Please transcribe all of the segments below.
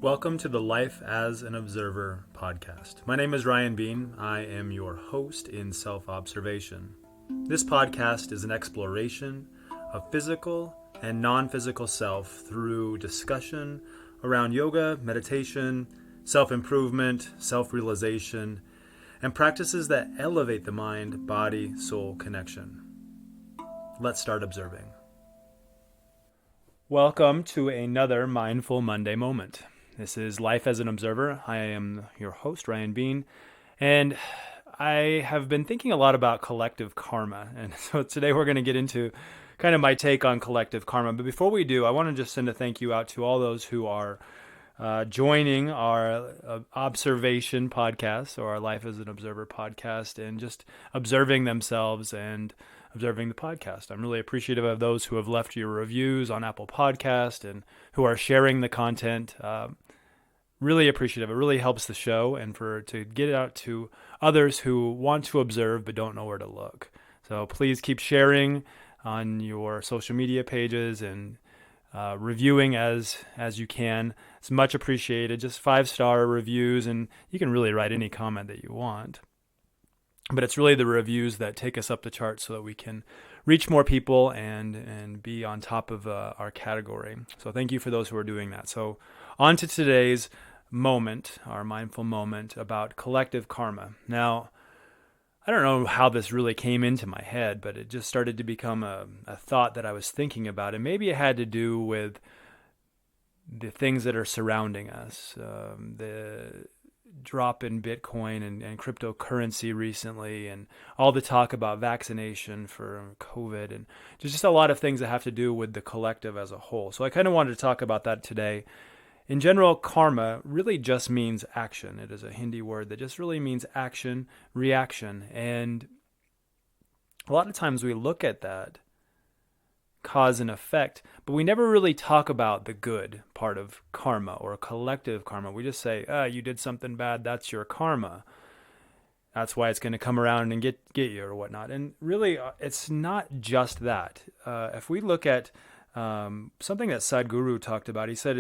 Welcome to the Life as an Observer podcast. My name is Ryan Bean. I am your host in self-observation. This podcast is an exploration of physical and non-physical self through discussion around yoga, meditation, self-improvement, self-realization, and practices that elevate the mind, body, soul connection. Let's start observing. Welcome to another Mindful Monday moment. This is Life as an Observer. I am your host, Ryan Bean, and I have been thinking a lot about collective karma. And so today we're going to get into kind of my take on collective karma. But before we do, I want to just send a thank you out to all those who are joining our observation podcast or our Life as an Observer podcast and just observing themselves and observing the podcast. I'm really appreciative of those who have left your reviews on Apple Podcast and who are sharing the content. Really appreciative. It really helps the show and to get it out to others who want to observe but don't know where to look. So please keep sharing on your social media pages and reviewing as you can. It's much appreciated. Just 5-star reviews, and you can really write any comment that you want. But it's really the reviews that take us up the chart so that we can reach more people and be on top of our category. So thank you for those who are doing that. So on to today's moment, our mindful moment about collective karma. Now, I don't know how this really came into my head, but it just started to become a thought that I was thinking about. And maybe it had to do with the things that are surrounding us, the drop in Bitcoin and cryptocurrency recently, and all the talk about vaccination for COVID, and just a lot of things that have to do with the collective as a whole. So I kind of wanted to talk about that today. In general, karma really just means action. It is a Hindi word that just really means action, reaction. And a lot of times we look at that, cause and effect, but we never really talk about the good part of karma or collective karma. We just say, you did something bad, that's your karma. That's why it's going to come around and get you or whatnot. And really, it's not just that. If we look at something that Sadhguru talked about, he said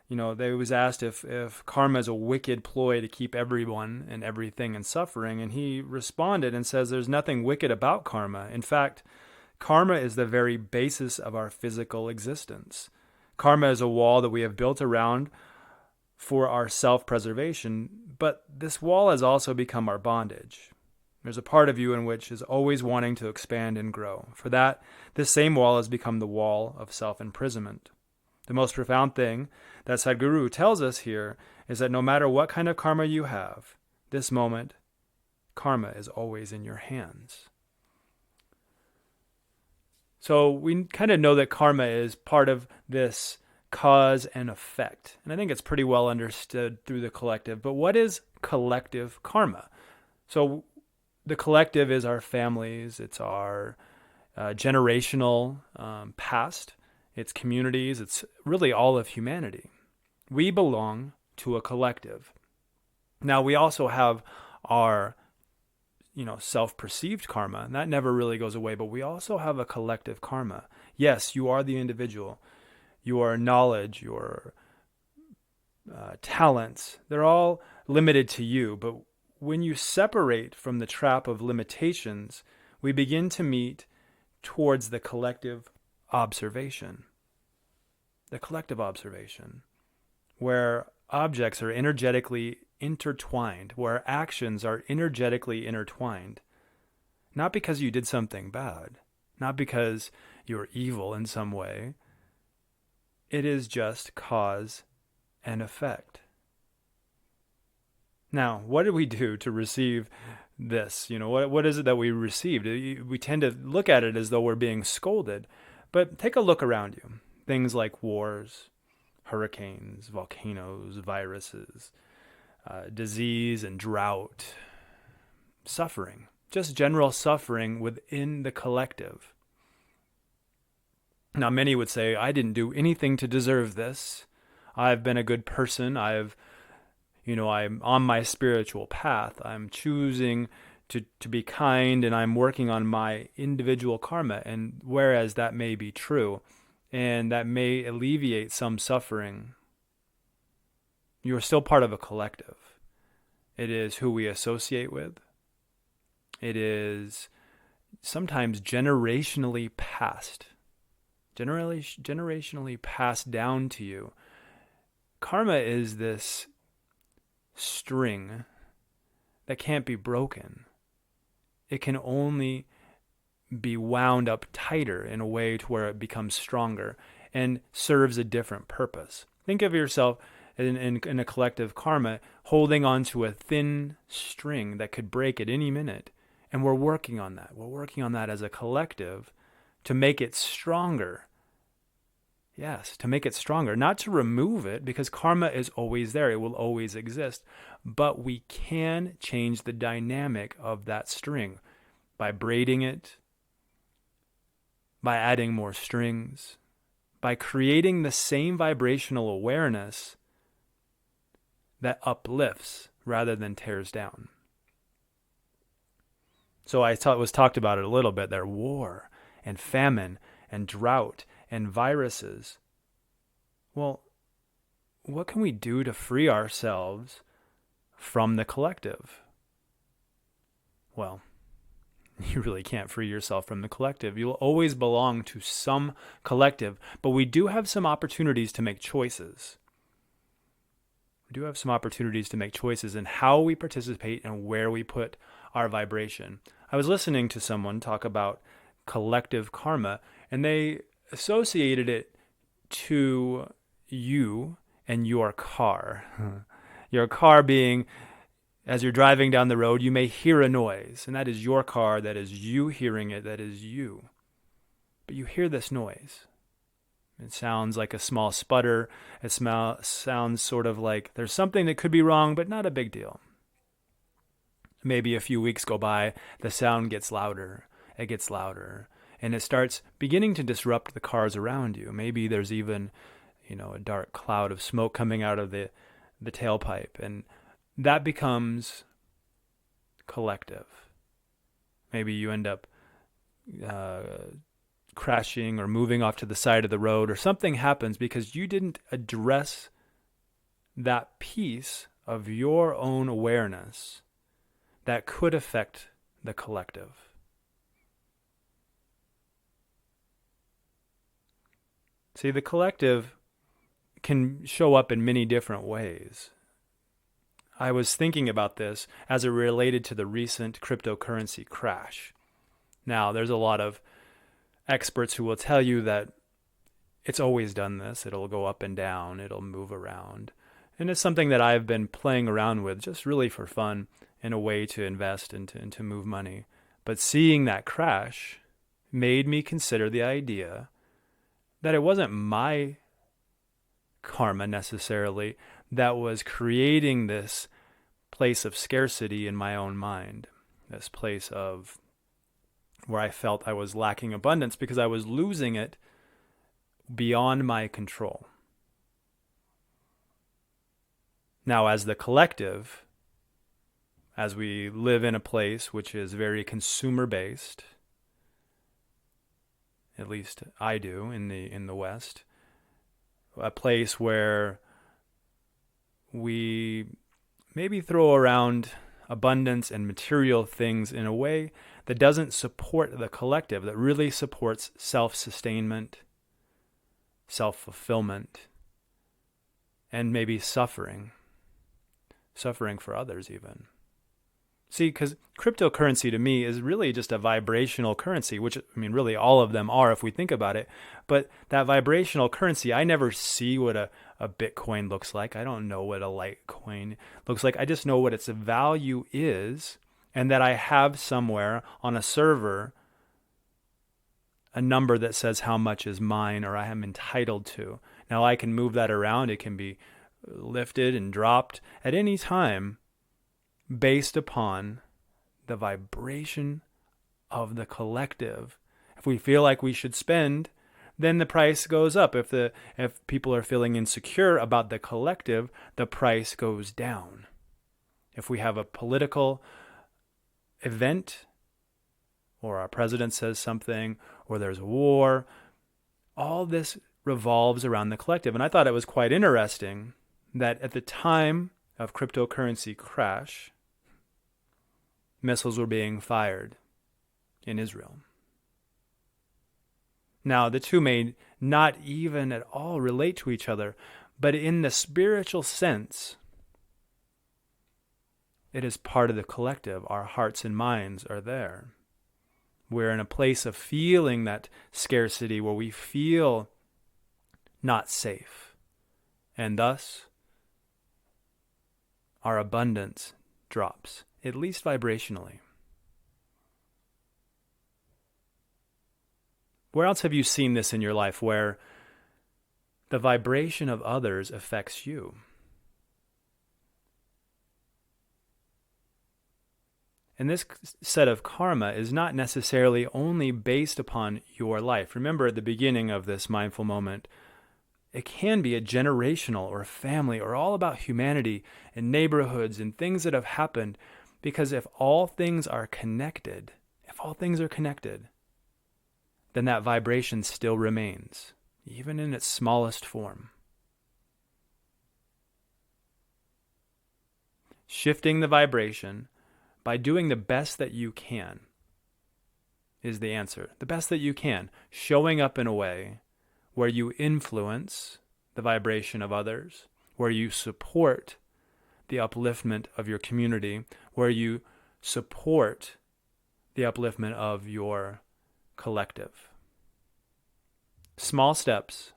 they was asked if karma is a wicked ploy to keep everyone and everything in suffering, and he responded and says there's nothing wicked about karma. In fact, karma is the very basis of our physical existence. Karma is a wall that we have built around for our self-preservation, but this wall has also become our bondage. There's a part of you in which is always wanting to expand and grow. For that, this same wall has become the wall of self-imprisonment. The most profound thing that Sadhguru tells us here is that no matter what kind of karma you have, this moment, karma is always in your hands. So we kind of know that karma is part of this cause and effect. And I think it's pretty well understood through the collective. But what is collective karma? So the collective is our families, it's our generational past, it's communities, it's really all of humanity. We belong to a collective. Now, we also have our self-perceived karma, and that never really goes away, but we also have a collective karma. Yes, you are the individual. Your knowledge, your talents, they're all limited to you, but when you separate from the trap of limitations, we begin to meet towards the collective observation. The collective observation, where objects are energetically intertwined, where actions are energetically intertwined, not because you did something bad, not because you're evil in some way. It is just cause and effect. Now, what did we do to receive this? What is it that we received? We tend to look at it as though we're being scolded, but take a look around you. Things like wars, hurricanes, volcanoes, viruses, disease and drought, suffering, just general suffering within the collective. Now, many would say, I didn't do anything to deserve this. I've been a good person. I'm on my spiritual path. I'm choosing to be kind, and I'm working on my individual karma. And whereas that may be true, and that may alleviate some suffering, You are still part of a collective. It is who we associate with. It is sometimes generationally passed down to you. Karma is this string that can't be broken. It can only be wound up tighter in a way to where it becomes stronger and serves a different purpose. Think of yourself in a collective karma holding onto a thin string that could break at any minute. And we're working on that. We're working on that as a collective to make it stronger. Yes, to make it stronger, not to remove it, because karma is always there. It will always exist. But we can change the dynamic of that string by braiding it, by adding more strings, by creating the same vibrational awareness that uplifts rather than tears down. So I thought it was talked about it a little bit there. War and famine and drought and viruses. Well, what can we do to free ourselves from the collective? Well, you really can't free yourself from the collective. You'll always belong to some collective, but we do have some opportunities to make choices. We do have some opportunities to make choices in how we participate and where we put our vibration. I was listening to someone talk about collective karma, and they associated it to you and your car. Your car being, as you're driving down the road, you may hear a noise, and that is your car, that is you hearing it, that is you. But you hear this noise. It sounds like a small sputter. It sounds sort of like there's something that could be wrong, but not a big deal. Maybe a few weeks go by, the sound gets louder. It gets louder. And it starts beginning to disrupt the cars around you. Maybe there's even, a dark cloud of smoke coming out of the tailpipe. And that becomes collective. Maybe you end up crashing or moving off to the side of the road, or something happens because you didn't address that piece of your own awareness that could affect the collective. See, the collective can show up in many different ways. I was thinking about this as it related to the recent cryptocurrency crash. Now, there's a lot of experts who will tell you that it's always done this. It'll go up and down. It'll move around. And it's something that I've been playing around with just really for fun, in a way to invest and to move money. But seeing that crash made me consider the idea that it wasn't my karma necessarily that was creating this place of scarcity in my own mind, this place of where I felt I was lacking abundance because I was losing it beyond my control. Now, as the collective, as we live in a place which is very consumer-based, at least I do in the West, a place where we maybe throw around abundance and material things in a way that doesn't support the collective, that really supports self-sustainment, self-fulfillment, and maybe suffering for others even. See, because cryptocurrency to me is really just a vibrational currency, which, really all of them are if we think about it. But that vibrational currency, I never see what a Bitcoin looks like. I don't know what a Litecoin looks like. I just know what its value is, and that I have somewhere on a server a number that says how much is mine or I am entitled to. Now, I can move that around. It can be lifted and dropped at any time, based upon the vibration of the collective. If we feel like we should spend, then the price goes up. If people are feeling insecure about the collective, the price goes down. If we have a political event, or our president says something, or there's war, all this revolves around the collective. And I thought it was quite interesting that at the time of cryptocurrency crash, missiles were being fired in Israel. Now, the two may not even at all relate to each other, but in the spiritual sense, it is part of the collective. Our hearts and minds are there. We're in a place of feeling that scarcity where we feel not safe. And thus, our abundance drops, at least vibrationally. Where else have you seen this in your life where the vibration of others affects you? And this set of karma is not necessarily only based upon your life. Remember at the beginning of this mindful moment, it can be a generational or a family or all about humanity and neighborhoods and things that have happened. Because if all things are connected, then that vibration still remains, even in its smallest form. Shifting the vibration by doing the best that you can is the answer. The best that you can. Showing up in a way where you influence the vibration of others, where you support the upliftment of your community, where you support the upliftment of your collective. Small steps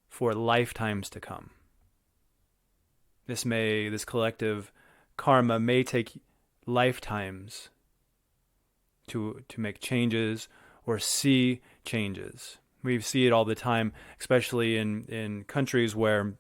for lifetimes to come. This collective karma may take lifetimes to make changes or see changes. We see it all the time, especially in countries where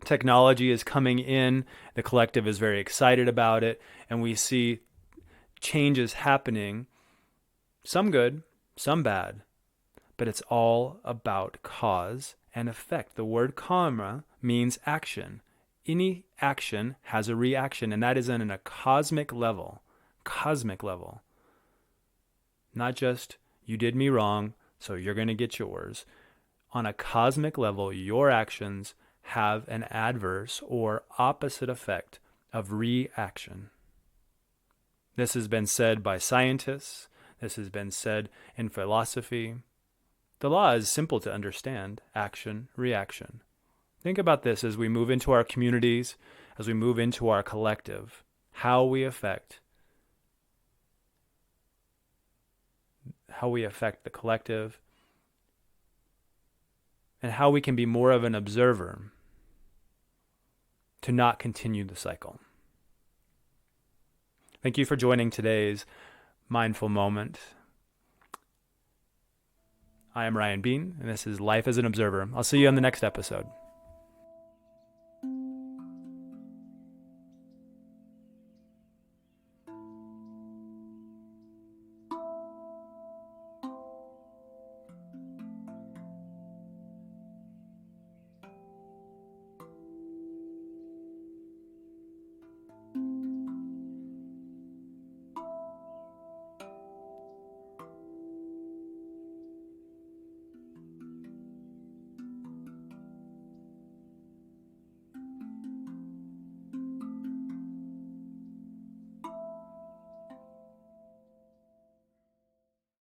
technology is coming in. The collective is very excited about it, and we see changes happening, some good, some bad, but it's all about cause and effect. The word karma means action. Any action has a reaction, and that is in a cosmic level. Not just, you did me wrong, so you're going to get yours. On a cosmic level, your actions have an adverse or opposite effect of reaction. This has been said by scientists. This has been said in philosophy. The law is simple to understand: action, reaction. Think about this as we move into our communities, as we move into our collective, how we affect the collective, and how we can be more of an observer to not continue the cycle. Thank you for joining today's mindful moment. I am Ryan Bean, and this is Life as an Observer. I'll see you on the next episode.